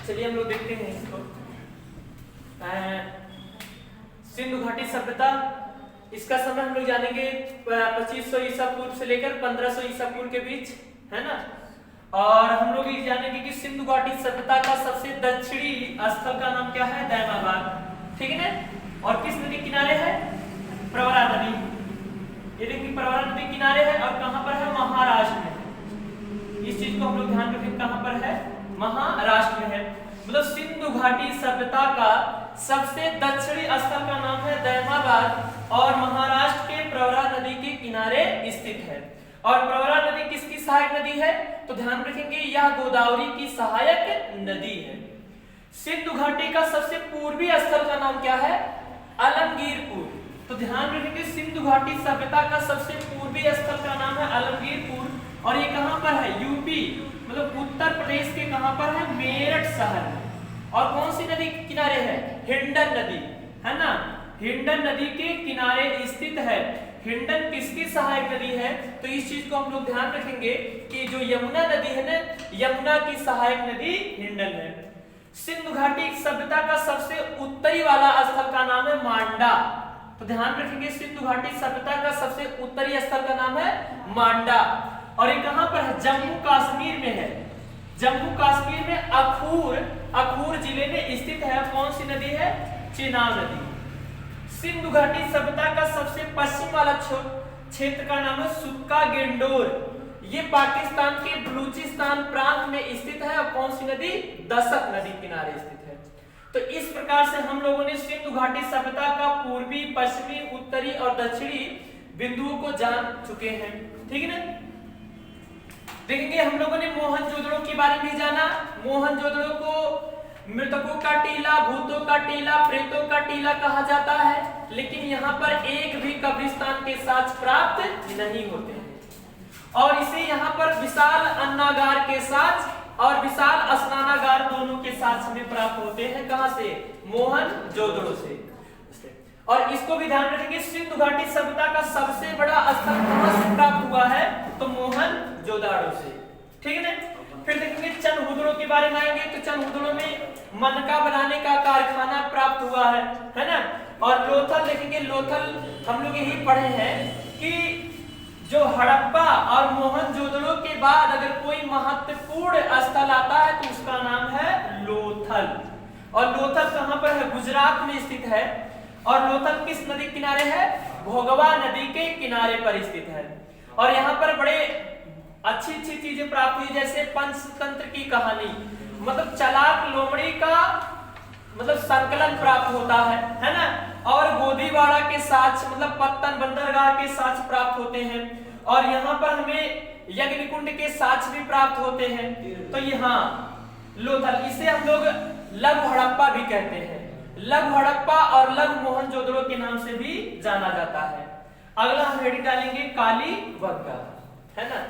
चलिए हम लोग देखते हैं इसको। सिंधु घाटी सभ्यता, इसका समय हम लोग जानेंगे 2500 ईसा पूर्व से लेकर 1500 ईसा पूर्व के बीच, है ना। और हम लोग ये जानेंगे कि सिंधु घाटी सभ्यता का सबसे दक्षिणी स्थल का नाम क्या है, दैमाबाद, ठीक है ना। और किस नदी किनारे है, प्रवरा नदी। ये देखिए प्रवरा नदी किनारे है और कहां पर है, महाराष्ट्र में। इस चीज को हम लोग ध्यान रखें, कहां पर है, महाराष्ट्र में है। मतलब सिंधु घाटी सभ्यता का सबसे दक्षिणी स्थल का नाम है दैमाबाद और महाराष्ट्र के प्रवरा नदी के किनारे स्थित है। और प्रवरा नदी किसकी सहायक नदी है, तो ध्यान रखेंगे यह गोदावरी की सहायक नदी है। सिंधु घाटी का सबसे पूर्वी स्थल का नाम क्या है, आलमगीरपुर। तो ध्यान रखेंगे सिंधु घाटी सभ्यता का सबसे पूर्वी स्थल का नाम है आलमगीरपुर। और ये कहां पर है, यूपी मतलब उत्तर प्रदेश के कहां पर है, मेरठ शहर में। और कौन सी नदी के किनारे है, हिंडन नदी, है ना। हिंडन नदी के किनारे स्थित है। हिंडन किसकी सहायक नदी है, तो इस चीज को हम लोग ध्यान रखेंगे कि जो यमुना नदी है ना, यमुना की सहायक नदी हिंडन है। सिंधु घाटी सभ्यता का सबसे उत्तरी वाला स्थल का नाम है मांडा। तो ध्यान रखेंगे सिंधु घाटी सभ्यता का सबसे उत्तरी स्थल का नाम है मांडा। और ये कहां पर है, जम्मू कश्मीर में है। जम्मू कश्मीर में अखूर जिले में स्थित है। कौन सी नदी है, चेनाब नदी। सिंधु घाटी सभ्यता का सबसे पश्चिम वाला क्षेत्र का नाम है सुक्का गेंडोर। ये पाकिस्तान के बलूचिस्तान प्रांत में स्थित है। और कौन सी नदी, दशक नदी किनारे स्थित है। तो इस प्रकार से हम लोगों ने सिंधु घाटी सभ्यता का पूर्वी, पश्चिमी, उत्तरी और दक्षिणी बिंदुओं को जान चुके हैं, ठीक है ना। देखेंगे हम लोगों ने मोहनजोदड़ो के बारे में जाना। मोहनजोदड़ो को मृतकों का टीला, भूतों का टीला, प्रेतों का टीला कहा जाता है। लेकिन यहाँ पर एक भी कब्रिस्तान के साक्ष्य प्राप्त नहीं होते हैं। और इसे यहाँ पर विशाल अन्नागार के साक्ष्य और विशाल स्नानागार दोनों के साक्ष्य में प्राप्त होते हैं। कहां से, मोहनजोदड़ो से। और इसको भी ध्यान रखेंगे, सिंधु घाटी सभ्यता का सबसे बड़ा स्थल कहां से प्राप्त हुआ है, तो मोहनजोदड़ो से, ठीक है ना। फिर देखेंगे चनहुदड़ो के बारे में आएंगे। तो चनहुदड़ो में मनका बनाने का कारखाना प्राप्त हुआ है ना। और लोथल देखेंगे, लोथल हम लोग यही पढ़े हैं कि जो हड़प्पा और मोहनजोदड़ो के बाद अगर कोई महत्वपूर्ण स्थल आता है तो उसका नाम है लोथल। और लोथल कहां पर है, गुजरात में स्थित है। और लोथल किस नदी किनारे है, भोगवा नदी के किनारे पर स्थित है। और यहाँ पर बड़े अच्छी चीजें प्राप्त हुई, जैसे पंचतंत्र की कहानी, मतलब चलाक लोमड़ी का मतलब संकलन प्राप्त होता है ना। और गोदीवाड़ा के साक्ष्य मतलब पत्तन बंदरगाह के साक्ष्य प्राप्त होते हैं। और यहाँ पर हमें यज्ञकुंड के साक्ष्य भी प्राप्त होते हैं। तो यहाँ लोथल, इसे हम लोग लघु हड़प्पा भी कहते हैं। लघु हड़प्पा और लघु मोहनजोदड़ो के नाम से भी जाना जाता है। अगला हम हेडिंग डालेंगे कालीबंगा, है ना।